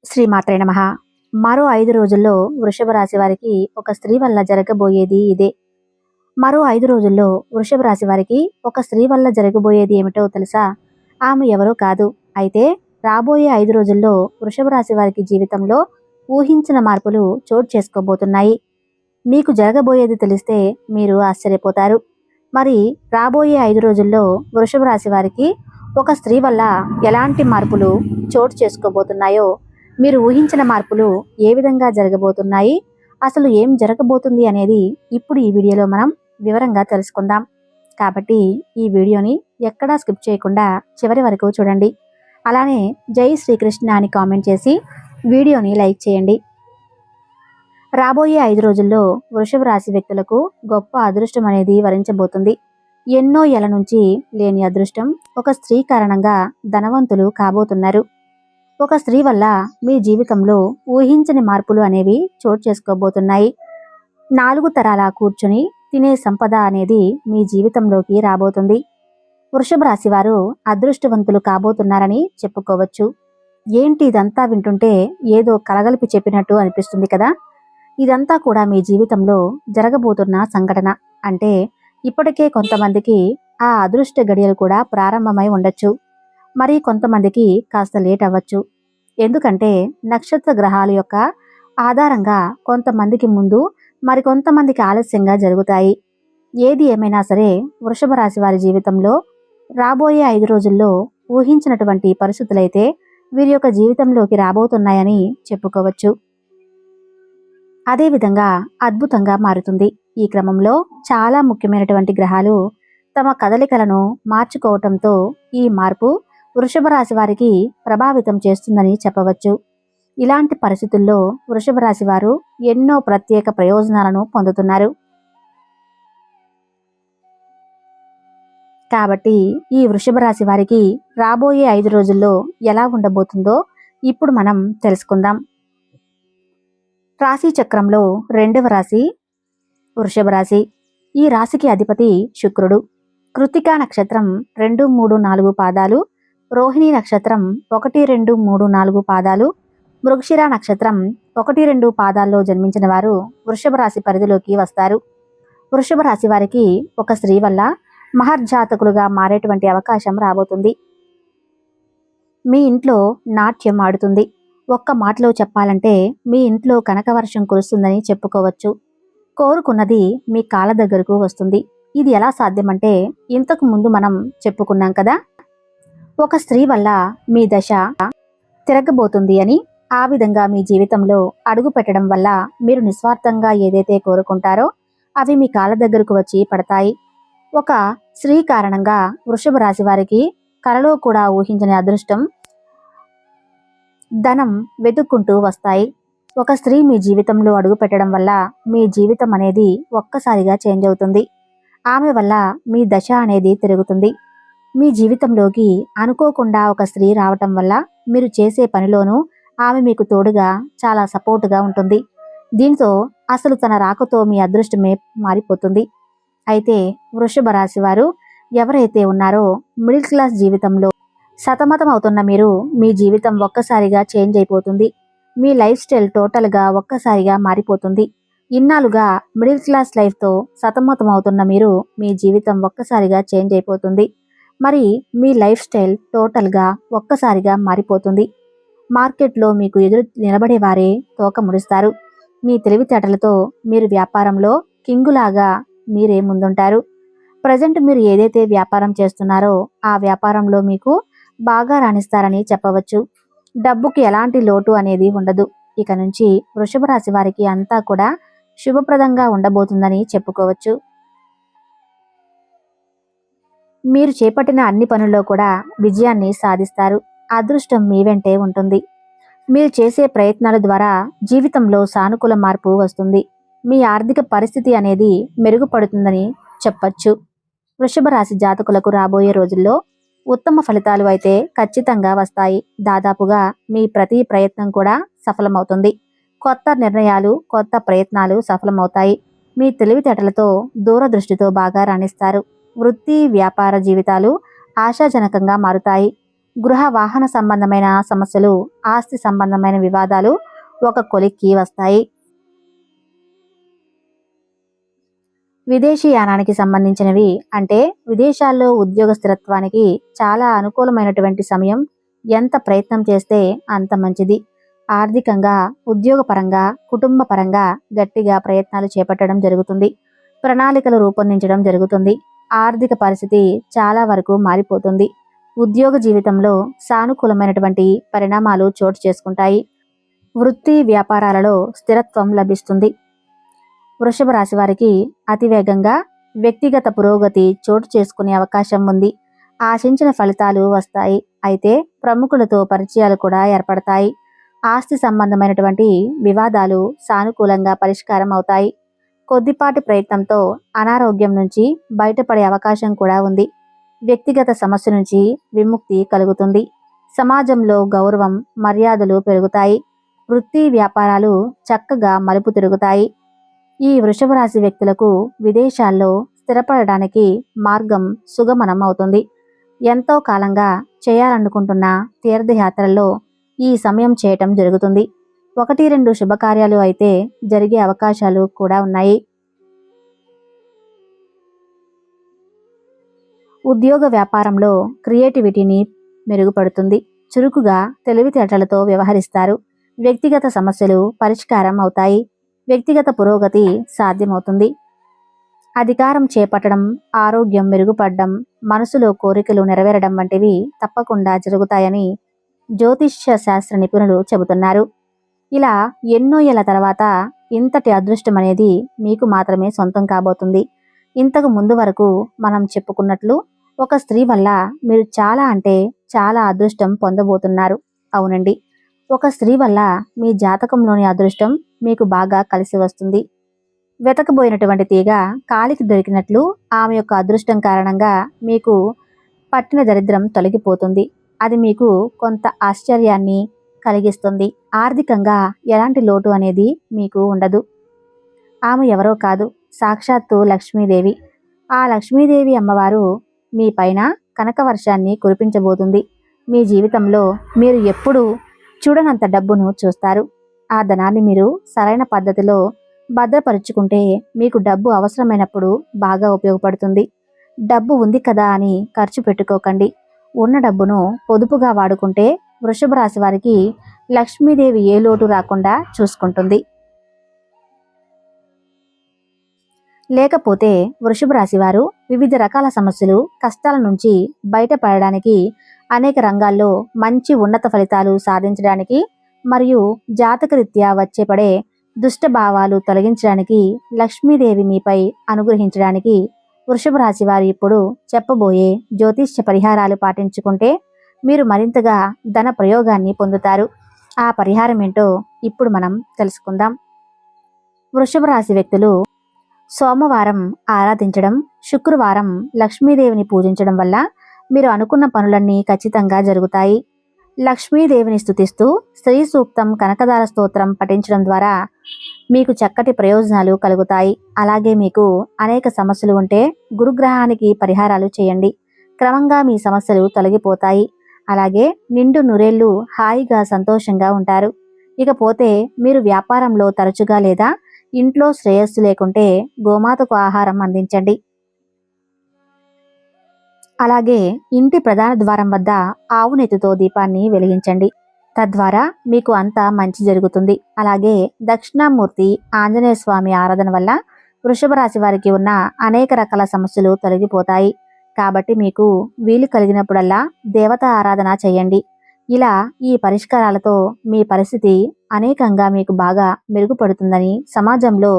శ్రీమాత్రే నమః. మరో 5 రోజుల్లో వృషభ రాశి వారికి ఒక స్త్రీ వల్ల జరగబోయేది ఇదే. మరో 5 రోజుల్లో వృషభ రాశి వారికి ఒక స్త్రీ వల్ల జరగబోయేది ఏమిటో తెలుసా? ఆమె ఎవరో కాదు. అయితే రాబోయే 5 రోజుల్లో వృషభ రాశి వారికి జీవితంలో ఊహించిన మార్పులు చోటు చేసుకోబోతున్నాయి. మీకు జరగబోయేది తెలిస్తే మీరు ఆశ్చర్యపోతారు. మరి రాబోయే 5 రోజుల్లో వృషభ రాశి వారికి ఒక స్త్రీ వల్ల ఎలాంటి మార్పులు చోటు చేసుకోబోతున్నాయో, మీరు ఊహించిన మార్పులు ఏ విధంగా జరగబోతున్నాయి, అసలు ఏం జరగబోతుంది అనేది ఇప్పుడు ఈ వీడియోలో మనం వివరంగా తెలుసుకుందాం. కాబట్టి ఈ వీడియోని ఎక్కడా స్కిప్ చేయకుండా చివరి వరకు చూడండి. అలానే జై శ్రీకృష్ణ అని కామెంట్ చేసి వీడియోని లైక్ చేయండి. రాబోయే 5 రోజుల్లో వృషభ రాశి వ్యక్తులకు గొప్ప అదృష్టం అనేది వరించబోతుంది. ఎన్నో ఏళ్ల నుంచి లేని అదృష్టం ఒక స్త్రీ కారణంగా ధనవంతులు కాబోతున్నారు. ఒక స్త్రీ వల్ల మీ జీవితంలో ఊహించని మార్పులు అనేవి చోటు చేసుకోబోతున్నాయి. 4 తరాల కూర్చుని తినే సంపద అనేది మీ జీవితంలోకి రాబోతుంది. వృషభ రాశి వారు అదృష్టవంతులు కాబోతున్నారని చెప్పుకోవచ్చు. ఏంటి ఇదంతా వింటుంటే ఏదో కలగలిపి చెప్పినట్టు అనిపిస్తుంది కదా. ఇదంతా కూడా మీ జీవితంలో జరగబోతున్న సంఘటన. అంటే ఇప్పటికే కొంతమందికి ఆ అదృష్ట గడియలు కూడా ప్రారంభమై ఉండొచ్చు. మరి కొంతమందికి కాస్త లేట్ అవ్వచ్చు. ఎందుకంటే నక్షత్ర గ్రహాల యొక్క ఆధారంగా కొంతమందికి ముందు, మరికొంతమందికి ఆలస్యంగా జరుగుతాయి. ఏది ఏమైనా సరే వృషభ రాశి వారి జీవితంలో రాబోయే 5 రోజుల్లో ఊహించినటువంటి పరిస్థితులైతే వీరి యొక్క జీవితంలోకి రాబోతున్నాయని చెప్పుకోవచ్చు. అదేవిధంగా అద్భుతంగా మారుతుంది. ఈ క్రమంలో చాలా ముఖ్యమైనటువంటి గ్రహాలు తమ కదలికలను మార్చుకోవటంతో ఈ మార్పు వృషభ రాశి వారికి ప్రభావితం చేస్తుందని చెప్పవచ్చు. ఇలాంటి పరిస్థితుల్లో వృషభ రాశి వారు ఎన్నో ప్రత్యేక ప్రయోజనాలను పొందుతున్నారు. కాబట్టి ఈ వృషభ రాశి వారికి రాబోయే 5 రోజుల్లో ఎలా ఉండబోతుందో ఇప్పుడు మనం తెలుసుకుందాం. రాశి చక్రంలో 2వ రాశి వృషభ రాశి. ఈ రాశికి అధిపతి శుక్రుడు. కృత్తికా నక్షత్రం 2, 3, 4 పాదాలు, రోహిణి నక్షత్రం 1, 2, 3, 4 పాదాలు, మృగశిర నక్షత్రం 1, 2 పాదాల్లో జన్మించిన వారు వృషభ రాశి పరిధిలోకి వస్తారు. వృషభ రాశి వారికి ఒక స్త్రీ వల్ల మహర్జాతకులుగా మారేటువంటి అవకాశం రాబోతుంది. మీ ఇంట్లో నాట్యం ఆడుతుంది. ఒక్క మాటలో చెప్పాలంటే మీ ఇంట్లో కనకవర్షం కురుస్తుందని చెప్పుకోవచ్చు. కోరుకున్నది మీ కాళ్ళ దగ్గరకు వస్తుంది. ఇది ఎలా సాధ్యమంటే ఇంతకు ముందు మనం చెప్పుకున్నాం కదా, ఒక స్త్రీ వల్ల మీ దశ తిరగబోతుంది అని. ఆ విధంగా మీ జీవితంలో అడుగు పెట్టడం వల్ల మీరు నిస్వార్థంగా ఏదైతే కోరుకుంటారో అవి మీ కాళ్ళ దగ్గరకు వచ్చి పడతాయి. ఒక స్త్రీ కారణంగా వృషభ రాశి వారికి కలలో కూడా ఊహించని అదృష్టం, ధనం వెతుక్కుంటూ వస్తాయి. ఒక స్త్రీ మీ జీవితంలో అడుగు పెట్టడం వల్ల మీ జీవితం అనేది ఒక్కసారిగా చేంజ్ అవుతుంది. ఆమె వల్ల మీ దశ అనేది తిరుగుతుంది. మీ జీవితంలోకి అనుకోకుండా ఒక స్త్రీ రావటం వల్ల మీరు చేసే పనిలోనూ ఆమె మీకు తోడుగా చాలా సపోర్టుగా ఉంటుంది. దీంతో అసలు తన రాకతో మీ అదృష్టమే మారిపోతుంది. అయితే వృషభ రాశి వారు ఎవరైతే ఉన్నారో మిడిల్ క్లాస్ జీవితంలో సతమతం అవుతున్న మీరు, మీ జీవితం ఒక్కసారిగా చేంజ్ అయిపోతుంది. మీ లైఫ్ స్టైల్ టోటల్గా ఒక్కసారిగా మారిపోతుంది. ఇన్నాళ్ళుగా మిడిల్ క్లాస్ లైఫ్తో సతమతం అవుతున్న మీరు, మీ జీవితం ఒక్కసారిగా చేంజ్ అయిపోతుంది. మరి మీ లైఫ్ స్టైల్ టోటల్గా ఒక్కసారిగా మారిపోతుంది. మార్కెట్లో మీకు ఎదురు నిలబడేవారే తోక ముడుస్తారు. మీ తెలివితేటలతో మీరు వ్యాపారంలో కింగులాగా మీరే ముందుంటారు. ప్రజెంట్ మీరు ఏదైతే వ్యాపారం చేస్తున్నారో ఆ వ్యాపారంలో మీకు బాగా రాణిస్తారని చెప్పవచ్చు. డబ్బుకి ఎలాంటి లోటు అనేది ఉండదు. ఇక నుంచి వృషభ రాశి వారికి అంతా కూడా శుభప్రదంగా ఉండబోతుందని చెప్పుకోవచ్చు. మీరు చేపట్టిన అన్ని పనుల్లో కూడా విజయాన్ని సాధిస్తారు. అదృష్టం మీ వెంటే ఉంటుంది. మీరు చేసే ప్రయత్నాల ద్వారా జీవితంలో సానుకూల మార్పు వస్తుంది. మీ ఆర్థిక పరిస్థితి అనేది మెరుగుపడుతుందని చెప్పచ్చు. వృషభ రాశి జాతకులకు రాబోయే రోజుల్లో ఉత్తమ ఫలితాలు అయితే ఖచ్చితంగా వస్తాయి. దాదాపుగా మీ ప్రతి ప్రయత్నం కూడా సఫలమవుతుంది. కొత్త నిర్ణయాలు, కొత్త ప్రయత్నాలు సఫలమవుతాయి. మీ తెలివితేటలతో దూరదృష్టితో బాగా రాణిస్తారు. వృత్తి, వ్యాపార జీవితాలు ఆశాజనకంగా మారుతాయి. గృహ వాహన సంబంధమైన సమస్యలు, ఆస్తి సంబంధమైన వివాదాలు ఒక కొలిక్కి వస్తాయి. విదేశీయానానికి సంబంధించినవి అంటే విదేశాల్లో ఉద్యోగ స్థిరత్వానికి చాలా అనుకూలమైనటువంటి సమయం. ఎంత ప్రయత్నం చేస్తే అంత మంచిది. ఆర్థికంగా, ఉద్యోగపరంగా, కుటుంబ పరంగా గట్టిగా ప్రయత్నాలు చేపట్టడం జరుగుతుంది. ప్రణాళికలు రూపొందించడం జరుగుతుంది. ఆర్థిక పరిస్థితి చాలా వరకు మారిపోతుంది. ఉద్యోగ జీవితంలో సానుకూలమైనటువంటి పరిణామాలు చోటు చేసుకుంటాయి. వృత్తి వ్యాపారాలలో స్థిరత్వం లభిస్తుంది. వృషభ రాశి వారికి అతివేగంగా వ్యక్తిగత పురోగతి చోటు చేసుకునే అవకాశం ఉంది. ఆశించిన ఫలితాలు వస్తాయి. అయితే ప్రముఖులతో పరిచయాలు కూడా ఏర్పడతాయి. ఆస్తి సంబంధమైనటువంటి వివాదాలు సానుకూలంగా పరిష్కారం అవుతాయి. కొద్దిపాటి ప్రయత్నంతో అనారోగ్యం నుంచి బయటపడే అవకాశం కూడా ఉంది. వ్యక్తిగత సమస్య నుంచి విముక్తి కలుగుతుంది. సమాజంలో గౌరవం, మర్యాదలు పెరుగుతాయి. వృత్తి వ్యాపారాలు చక్కగా మలుపు తిరుగుతాయి. ఈ వృషభ రాశి వ్యక్తులకు విదేశాల్లో స్థిరపడడానికి మార్గం సుగమనం అవుతుంది. ఎంతో కాలంగా చేయాలనుకుంటున్న తీర్థయాత్రల్లో ఈ సమయం చేయటం జరుగుతుంది. 1-2 శుభకార్యాలు అయితే జరిగే అవకాశాలు కూడా ఉన్నాయి. ఉద్యోగ వ్యాపారంలో క్రియేటివిటీని మెరుగుపడుతుంది. చురుకుగా తెలివితేటలతో వ్యవహరిస్తారు. వ్యక్తిగత సమస్యలు పరిష్కారం అవుతాయి. వ్యక్తిగత పురోగతి సాధ్యమవుతుంది. అధికారం చేపట్టడం, ఆరోగ్యం మెరుగుపడడం, మనసులో కోరికలు నెరవేరడం వంటివి తప్పకుండా జరుగుతాయని జ్యోతిష్య శాస్త్ర నిపుణులు చెబుతున్నారు. ఇలా ఎన్నో ఏళ్ల తర్వాత ఇంతటి అదృష్టం అనేది మీకు మాత్రమే సొంతం కాబోతుంది. ఇంతకు ముందు వరకు మనం చెప్పుకున్నట్లు ఒక స్త్రీ వల్ల మీరు చాలా అంటే చాలా అదృష్టం పొందబోతున్నారు. అవునండి, ఒక స్త్రీ వల్ల మీ జాతకంలోని అదృష్టం మీకు బాగా కలిసి వస్తుంది. వెతకబోయినటువంటి తీగ కాలికి దొరికినట్లు ఆమె యొక్క అదృష్టం కారణంగా మీకు పట్టిన దరిద్రం తొలగిపోతుంది. అది మీకు కొంత ఆశ్చర్యాన్ని కలిగిస్తుంది. ఆర్థికంగా ఎలాంటి లోటు అనేది మీకు ఉండదు. ఆమె ఎవరో కాదు, సాక్షాత్తు లక్ష్మీదేవి. ఆ లక్ష్మీదేవి అమ్మవారు మీ పైన కనకవర్షాన్ని కురిపించబోతుంది. మీ జీవితంలో మీరు ఎప్పుడూ చూడనంత డబ్బును చూస్తారు. ఆ ధనాన్ని మీరు సరైన పద్ధతిలో భద్రపరుచుకుంటే మీకు డబ్బు అవసరమైనప్పుడు బాగా ఉపయోగపడుతుంది. డబ్బు ఉంది కదా అని ఖర్చు పెట్టుకోకండి. ఉన్న డబ్బును పొదుపుగా వాడుకుంటే వృషభ రాశి వారికి లక్ష్మీదేవి ఏ లోటు రాకుండా చూసుకుంటుంది. లేకపోతే వృషభ రాశి వారు వివిధ రకాల సమస్యలు, కష్టాల నుంచి బయటపడడానికి, అనేక రంగాల్లో మంచి ఉన్నత ఫలితాలు సాధించడానికి మరియు జాతకరీత్యా వచ్చేపడే దుష్ట భావాలు తొలగించడానికి, లక్ష్మీదేవి మీపై అనుగ్రహించడానికి వృషభ రాశి వారు ఇప్పుడు చెప్పబోయే జ్యోతిష్య పరిహారాలు పాటించుకుంటే మీరు మరింతగా ధన ప్రయోగాన్ని పొందుతారు. ఆ పరిహారం ఏంటో ఇప్పుడు మనం తెలుసుకుందాం. వృషభ రాశి వ్యక్తులు సోమవారం ఆరాధించడం, శుక్రవారం లక్ష్మీదేవిని పూజించడం వల్ల మీరు అనుకున్న పనులన్నీ ఖచ్చితంగా జరుగుతాయి. లక్ష్మీదేవిని స్తుతిస్తూ శ్రీ సూక్తం, కనకదార స్తోత్రం పఠించడం ద్వారా మీకు చక్కటి ప్రయోజనాలు కలుగుతాయి. అలాగే మీకు అనేక సమస్యలు ఉంటే గురుగ్రహానికి పరిహారాలు చేయండి. క్రమంగా మీ సమస్యలు తొలగిపోతాయి. అలాగే నిండు నూరేళ్లు హాయిగా సంతోషంగా ఉంటారు. ఇకపోతే మీరు వ్యాపారంలో తరచుగా లేదా ఇంట్లో శ్రేయస్సు లేకుంటే గోమాతకు ఆహారం అందించండి. అలాగే ఇంటి ప్రధాన ద్వారం వద్ద ఆవు నెత్తితో దీపాన్ని వెలిగించండి. తద్వారా మీకు అంతా మంచి జరుగుతుంది. అలాగే దక్షిణామూర్తి ఆంజనేయ స్వామి ఆరాధన వల్ల వృషభ రాశి వారికి ఉన్న అనేక రకాల సమస్యలు తొలగిపోతాయి. కాబట్టి మీకు వీలు కలిగినప్పుడల్లా దేవతా ఆరాధన చేయండి. ఇలా ఈ పరిష్కారాలతో మీ పరిస్థితి అనేకంగా మీకు బాగా మెరుగుపడుతుందని, సమాజంలో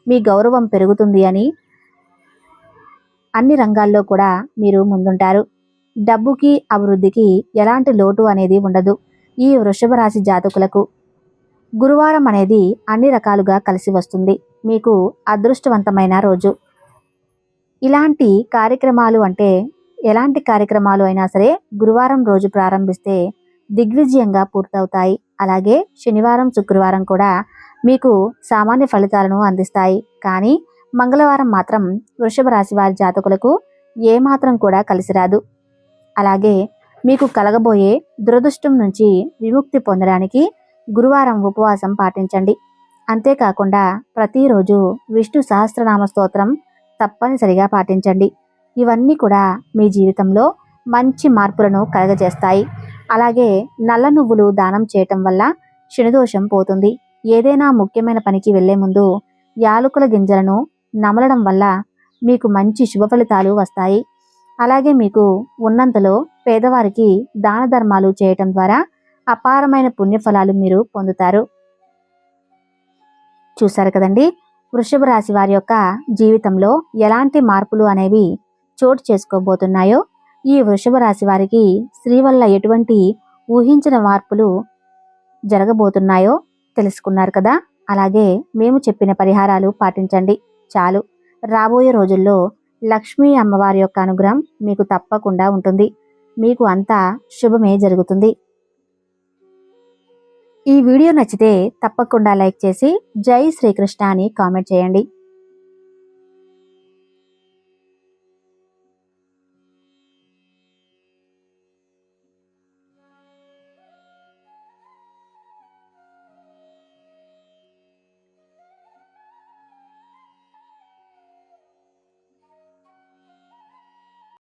మీ గౌరవం పెరుగుతుంది అని, అన్ని రంగాల్లో కూడా మీరు ముందుంటారు. డబ్బుకి, అభివృద్ధికి ఎలాంటి లోటు అనేది ఉండదు. ఈ వృషభ రాశి జాతకులకు గురువారం అనేది అన్ని రకాలుగా కలిసి వస్తుంది. మీకు అదృష్టవంతమైన రోజు. ఇలాంటి కార్యక్రమాలు అంటే ఎలాంటి కార్యక్రమాలు అయినా సరే గురువారం రోజు ప్రారంభిస్తే దిగ్విజయంగా పూర్తవుతాయి. అలాగే శనివారం, శుక్రవారం కూడా మీకు సామాన్య ఫలితాలను అందిస్తాయి. కానీ మంగళవారం మాత్రం వృషభ రాశి వారి జాతకులకు ఏమాత్రం కూడా కలిసి రాదు. అలాగే మీకు కలగబోయే దురదృష్టం నుంచి విముక్తి పొందడానికి గురువారం ఉపవాసం పాటించండి. అంతేకాకుండా ప్రతిరోజు విష్ణు సహస్రనామ స్తోత్రం తప్పనిసరిగా పాటించండి. ఇవన్నీ కూడా మీ జీవితంలో మంచి మార్పులను కలగజేస్తాయి. అలాగే నల్ల నువ్వులు దానం చేయటం వల్ల శనిదోషం పోతుంది. ఏదైనా ముఖ్యమైన పనికి వెళ్లే ముందు యాలకుల గింజలను నమలడం వల్ల మీకు మంచి శుభ ఫలితాలు వస్తాయి. అలాగే మీకు ఉన్నంతలో పేదవారికి దాన ధర్మాలు చేయటం ద్వారా అపారమైన పుణ్యఫలాలు మీరు పొందుతారు. చూశారు కదండి, వృషభ రాశి వారి యొక్క జీవితంలో ఎలాంటి మార్పులు అనేవి చోటు చేసుకోబోతున్నాయో. ఈ వృషభ రాశి వారికి స్త్రీ వల్ల ఎటువంటి ఊహించిన మార్పులు జరగబోతున్నాయో తెలుసుకున్నారు కదా. అలాగే మేము చెప్పిన పరిహారాలు పాటించండి చాలు. రాబోయే రోజుల్లో లక్ష్మీ అమ్మవారి యొక్క అనుగ్రహం మీకు తప్పకుండా ఉంటుంది. మీకు అంతా శుభమే జరుగుతుంది. ఈ వీడియో నచ్చితే తప్పకుండా లైక్ చేసి జై శ్రీకృష్ణ అని కామెంట్ చేయండి.